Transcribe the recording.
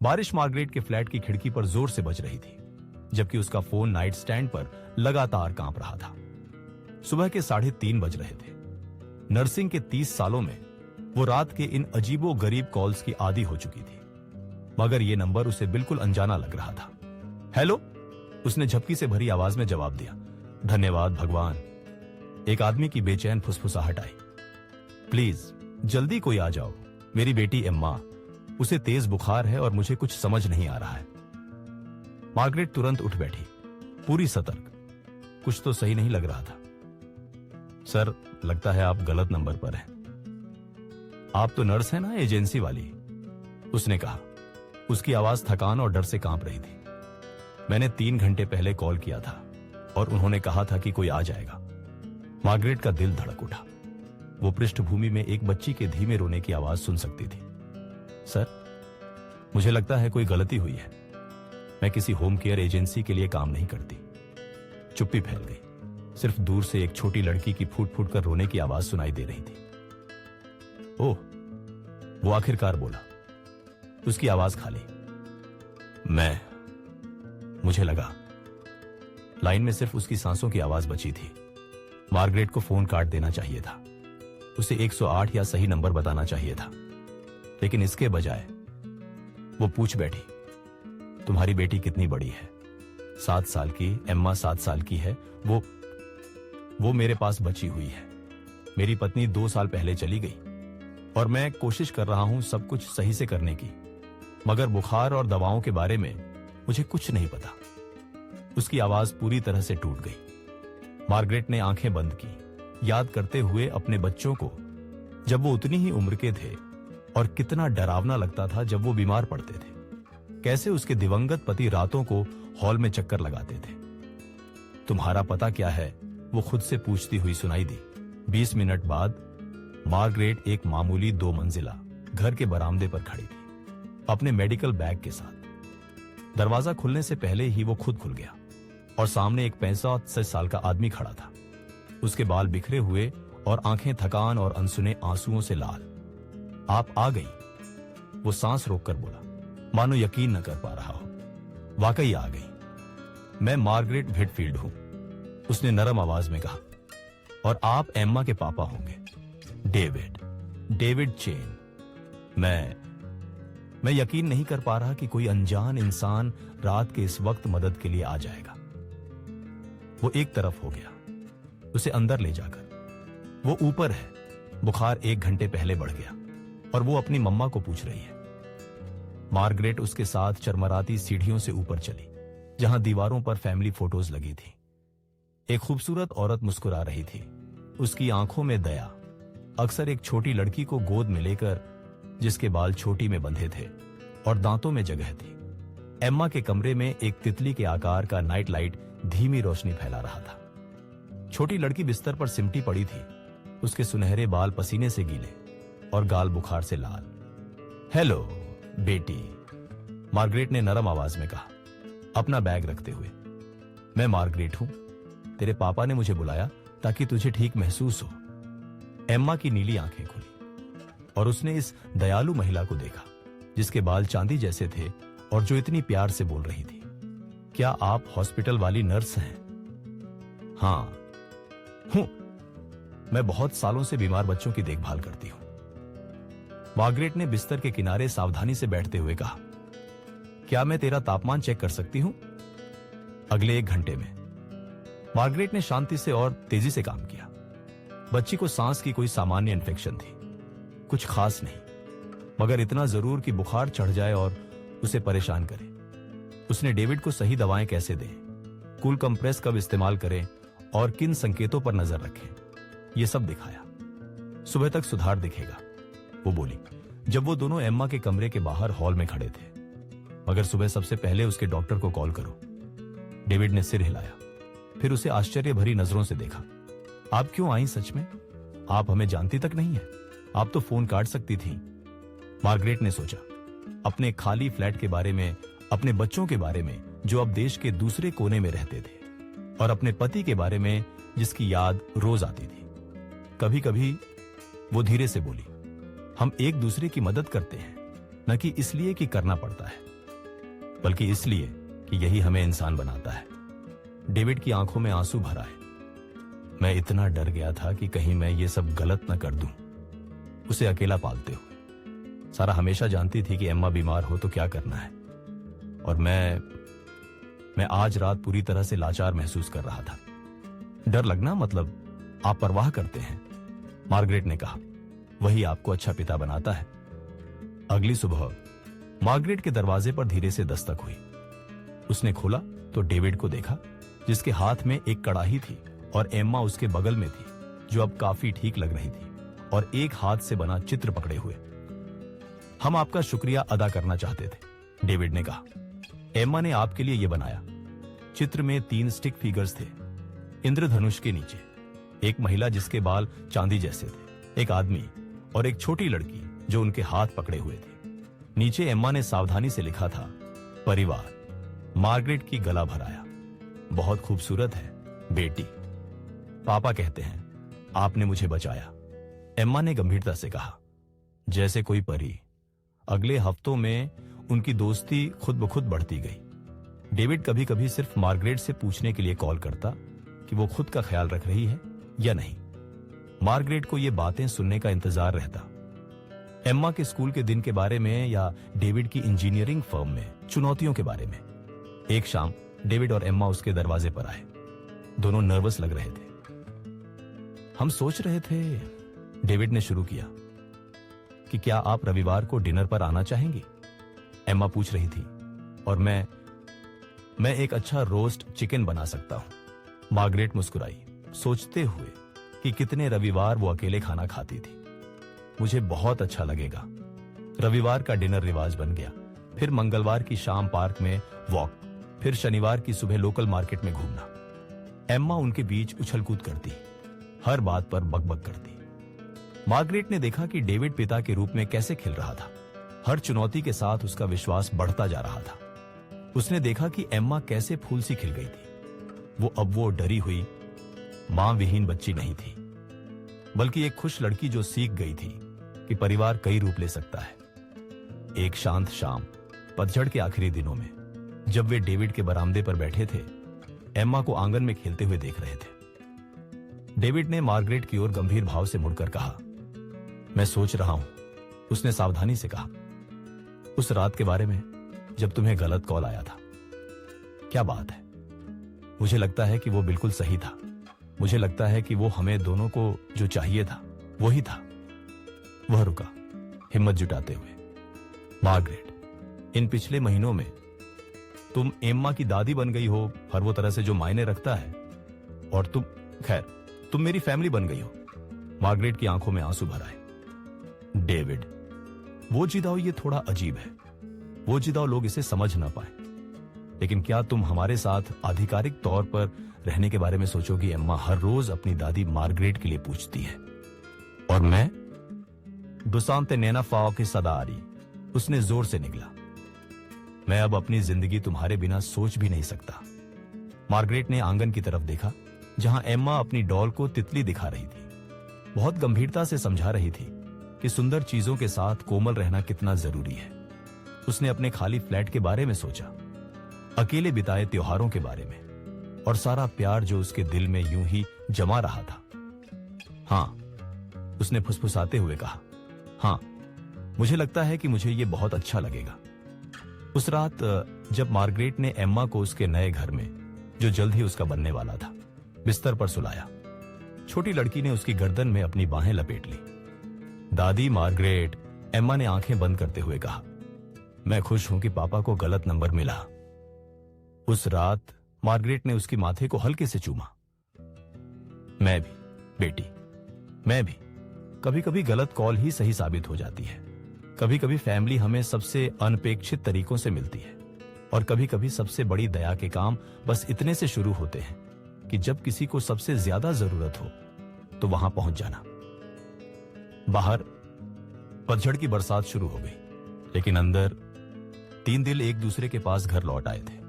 बारिश मार्गरेट के फ्लैट की खिड़की पर जोर से बज रही थी, जबकि उसका फोन नाइट स्टैंड पर लगातार कांप रहा था। सुबह के 3:30 बज रहे थे। नर्सिंग के 30 सालों में वो रात के इन अजीबो गरीब कॉल्स की आदी हो चुकी थी, मगर ये नंबर उसे बिल्कुल अनजाना लग रहा था। हेलो, उसने झपकी से भरी आवाज में जवाब दिया। धन्यवाद भगवान, एक आदमी की बेचैन फुसफुसाहट आई। प्लीज जल्दी कोई आ जाओ, मेरी बेटी एम्मा, उसे तेज बुखार है और मुझे कुछ समझ नहीं आ रहा है। मार्गरेट तुरंत उठ बैठी, पूरी सतर्क। कुछ तो सही नहीं लग रहा था। सर, लगता है आप गलत नंबर पर हैं। आप तो नर्स हैं ना, एजेंसी वाली, उसने कहा। उसकी आवाज थकान और डर से कांप रही थी। मैंने 3 घंटे पहले कॉल किया था और उन्होंने कहा था कि कोई आ जाएगा। मार्गरेट का दिल धड़क उठा। वो पृष्ठभूमि में एक बच्ची के धीमे रोने की आवाज सुन सकती थी। सर, मुझे लगता है कोई गलती हुई है। मैं किसी होम केयर एजेंसी के लिए काम नहीं करती। चुप्पी फैल गई। सिर्फ दूर से एक छोटी लड़की की फूट फूट कर रोने की आवाज सुनाई दे रही थी। ओह, वो आखिरकार बोला। उसकी आवाज खाली। मुझे लगा लाइन में सिर्फ उसकी सांसों की आवाज बची थी। मार्गरेट को फोन काट देना चाहिए था। उसे 108 या सही नंबर बताना चाहिए था, लेकिन इसके बजाय वो पूछ बैठी, तुम्हारी बेटी कितनी बड़ी है? 7 साल की। एम्मा 7 साल की है। वो मेरे पास बची हुई है। मेरी पत्नी 2 साल पहले चली गई और मैं कोशिश कर रहा हूं सब कुछ सही से करने की, मगर बुखार और दवाओं के बारे में मुझे कुछ नहीं पता। उसकी आवाज पूरी तरह से टूट गई। मार्गरेट ने आंखें बंद की, याद करते हुए अपने बच्चों को, जब वो उतनी ही उम्र के थे, और कितना डरावना लगता था जब वो बीमार पड़ते थे। कैसे उसके दिवंगत पति रातों को हॉल में चक्कर लगाते थे। तुम्हारा पता क्या है? वो खुद से पूछती हुई सुनाई दी। 20 मिनट बाद मार्गरेट एक मामूली 2 मंजिला घर के बरामदे पर खड़ी थी, अपने मेडिकल बैग के साथ। दरवाजा खुलने से पहले ही वो खुद खुल गया और सामने एक 65 साल का आदमी खड़ा था। उसके बाल बिखरे हुए और आंखें थकान और अनसुने आंसुओं से लाल। आप आ गई, वो सांस रोककर बोला, मानो यकीन न कर पा रहा हो। वाकई आ गई। मैं मार्गरेट व्हिटफील्ड हूं, उसने नरम आवाज में कहा, और आप एम्मा के पापा होंगे, डेविड चेन। मैं यकीन नहीं कर पा रहा कि कोई अनजान इंसान रात के इस वक्त मदद के लिए आ जाएगा। वो एक तरफ हो गया, उसे अंदर ले जाकर। वो ऊपर है, बुखार 1 घंटे पहले बढ़ गया और वो अपनी मम्मा को पूछ रही है। मार्गरेट उसके साथ चरमराती सीढ़ियों से ऊपर चली, जहां दीवारों पर फैमिली फोटोज लगी थी। एक खूबसूरत औरत मुस्कुरा रही थी, उसकी आंखों में दया। अक्सर एक छोटी लड़की को गोद में लेकर, जिसके बाल छोटी में बंधे थे और दांतों में जगह थी। एम्मा के कमरे में एक तितली के आकार का नाइट लाइट धीमी रोशनी फैला रहा था। छोटी लड़की बिस्तर पर सिमटी पड़ी थी, उसके सुनहरे बाल पसीने से गीले और गाल बुखार से लाल। हेलो बेटी, मार्गरेट ने नरम आवाज में कहा, अपना बैग रखते हुए। मैं मार्गरेट हूं, तेरे पापा ने मुझे बुलाया ताकि तुझे ठीक महसूस हो। एम्मा की नीली आंखें खुली और उसने इस दयालु महिला को देखा, जिसके बाल चांदी जैसे थे और जो इतनी प्यार से बोल रही थी। क्या आप हॉस्पिटल वाली नर्स हैं? हां, हूं। मैं बहुत सालों से बीमार बच्चों की देखभाल करती हूं। मार्गरेट ने बिस्तर के किनारे सावधानी से बैठते हुए कहा, क्या मैं तेरा तापमान चेक कर सकती हूं? अगले 1 घंटे में। मार्गरेट ने शांति से और तेजी से काम किया। बच्ची को सांस की कोई सामान्य इन्फेक्शन थी, कुछ खास नहीं, मगर इतना जरूर कि बुखार चढ़ जाए और उसे परेशान करे। उसने डेविड को सही दवाएं कैसे दें, कूल कंप्रेस कब इस्तेमाल करें और किन संकेतों पर नजर रखें, यह सब दिखाया। सुबह तक सुधार दिखेगा, वो बोली, जब वो दोनों एम्मा के कमरे के बाहर हॉल में खड़े थे। मगर सुबह सबसे पहले उसके डॉक्टर को कॉल करो। डेविड ने सिर हिलाया, फिर उसे आश्चर्य भरी नजरों से देखा। आप क्यों आई? सच में आप हमें जानती तक नहीं है? आप तो फोन काट सकती थी। मार्गरेट ने सोचा, अपने खाली फ्लैट के बारे में, अपने बच्चों के बारे में जो अब देश के दूसरे कोने में रहते थे, और अपने पति के बारे में जिसकी याद रोज आती थी। कभी कभी वो धीरे से बोली, हम एक दूसरे की मदद करते हैं, न कि इसलिए कि करना पड़ता है, बल्कि इसलिए कि यही हमें इंसान बनाता है। डेविड की आंखों में आंसू भर आए। मैं इतना डर गया था कि कहीं मैं ये सब गलत न कर दूं। उसे अकेला पालते हुए सारा हमेशा जानती थी कि एम्मा बीमार हो तो क्या करना है, और मैं आज रात पूरी तरह से लाचार महसूस कर रहा था। डर लगना मतलब आप परवाह करते हैं, मार्गरेट ने कहा। वही आपको अच्छा पिता बनाता है। अगली सुबह मार्गरेट के दरवाजे पर धीरे से दस्तक हुई। उसने खोला तो डेविड को देखा, जिसके हाथ में एक कड़ाही थी और एम्मा उसके बगल में थी, जो अब काफी ठीक लग रही थी और एक हाथ से बना चित्र पकड़े हुए। हम आपका शुक्रिया अदा करना चाहते थे, डेविड ने कहा। एम्मा ने आपके लिए यह बनाया। चित्र में 3 स्टिक फिगर्स थे, इंद्रधनुष के नीचे एक महिला जिसके बाल चांदी जैसे थे, एक आदमी और एक छोटी लड़की जो उनके हाथ पकड़े हुए थे। नीचे एम्मा ने सावधानी से लिखा था, परिवार। मार्गरेट की गला भर आया। बहुत खूबसूरत है बेटी। पापा कहते हैं आपने मुझे बचाया, एम्मा ने गंभीरता से कहा, जैसे कोई परी। अगले हफ्तों में उनकी दोस्ती खुद ब खुद बढ़ती गई। डेविड कभी कभी सिर्फ मार्गरेट से पूछने के लिए कॉल करता कि वो खुद का ख्याल रख रही है या नहीं। मार्गरेट को ये बातें सुनने का इंतजार रहता, एम्मा के स्कूल के दिन के बारे में या डेविड की इंजीनियरिंग फर्म में चुनौतियों के बारे में। एक शाम डेविड और एम्मा उसके दरवाजे पर आए। दोनों नर्वस लग रहे थे। हम सोच रहे थे, डेविड ने शुरू किया, कि क्या आप रविवार को डिनर पर आना चाहेंगी? एम्मा पूछ रही थी। और मैं एक अच्छा रोस्ट चिकन बना सकता हूं। मार्गरेट मुस्कुराई, सोचते हुए कि कितने रविवार वो अकेले खाना खाती थी। मुझे बहुत अच्छा लगेगा। रविवार का डिनर रिवाज बन गया। फिर मंगलवार की शाम पार्क में वॉक, फिर शनिवार की सुबह लोकल मार्केट में घूमना। एम्मा उनके बीच उछल कूद करती, हर बात पर बकबक करती। मार्गरेट ने देखा कि डेविड पिता के रूप में कैसे खिल रहा था। हर चुनौती के साथ उसका विश्वास बढ़ता जा रहा था। उसने देखा कि एम्मा कैसे फूल सी खिल गई थी। वो डरी हुई मां विहीन बच्ची नहीं थी, बल्कि एक खुश लड़की जो सीख गई थी कि परिवार कई रूप ले सकता है। एक शांत शाम, पतझड़ के आखिरी दिनों में, जब वे डेविड के बरामदे पर बैठे थे, एम्मा को आंगन में खेलते हुए देख रहे थे। डेविड ने मार्गरेट की ओर गंभीर भाव से मुड़कर कहा, मैं सोच रहा हूं, उसने सावधानी से कहा, उस रात के बारे में जब तुम्हें गलत कॉल आया था। क्या बात है? मुझे लगता है कि वो बिल्कुल सही था। मुझे लगता है कि वो हमें दोनों को जो चाहिए था वही था। वह रुका, हिम्मत जुटाते हुए। मार्गरेट, इन पिछले महीनों में तुम एम्मा की दादी बन गई हो, हर वो तरह से जो मायने रखता है, और तुम मेरी फैमिली बन गई हो। मार्गरेट की आंखों में आंसू भर आए। डेविड, वो जिदाओ ये थोड़ा अजीब है। वो जिदाओ लोग इसे समझ ना पाए। लेकिन क्या तुम हमारे साथ आधिकारिक तौर पर रहने के बारे में सोचोगी? एम्मा हर रोज अपनी दादी मार्गरेट के लिए पूछती है। और मैं दुसांते नैना फाओ की सदा आ रही, उसने जोर से निकला। मैं अब अपनी जिंदगी तुम्हारे बिना सोच भी नहीं सकता। मार्गरेट ने आंगन की तरफ देखा, जहां एम्मा अपनी डॉल को तितली दिखा रही थी। बहुत गंभीरता से समझा रही थी कि सुंदर चीजों के साथ कोमल रहना कितना जरूरी है। उसने अपने खाली फ्लैट के बारे में सोचा, अकेले बिताए त्योहारों के बारे में, और सारा प्यार जो उसके दिल में यूं ही जमा रहा था। हां, उसने फुसफुसाते हुए कहा, हां, मुझे लगता है कि मुझे यह बहुत अच्छा लगेगा। उस रात जब मार्गरेट ने एम्मा को उसके नए घर में, जो जल्द ही उसका बनने वाला था, बिस्तर पर सुलाया, छोटी लड़की ने उसकी गर्दन में अपनी बाहें लपेट ली। दादी मार्गरेट, एम्मा ने आंखें बंद करते हुए कहा, मैं खुश हूं कि पापा को गलत नंबर मिला। उस रात मार्गरेट ने उसकी माथे को हल्के से चूमा। मैं भी बेटी, मैं भी। कभी कभी गलत कॉल ही सही साबित हो जाती है। कभी कभी फैमिली हमें सबसे अनपेक्षित तरीकों से मिलती है, और कभी कभी सबसे बड़ी दया के काम बस इतने से शुरू होते हैं कि जब किसी को सबसे ज्यादा जरूरत हो तो वहां पहुंच जाना। बाहर पतझड़ की बरसात शुरू हो गई, लेकिन अंदर 3 दिल एक दूसरे के पास घर लौट आए थे।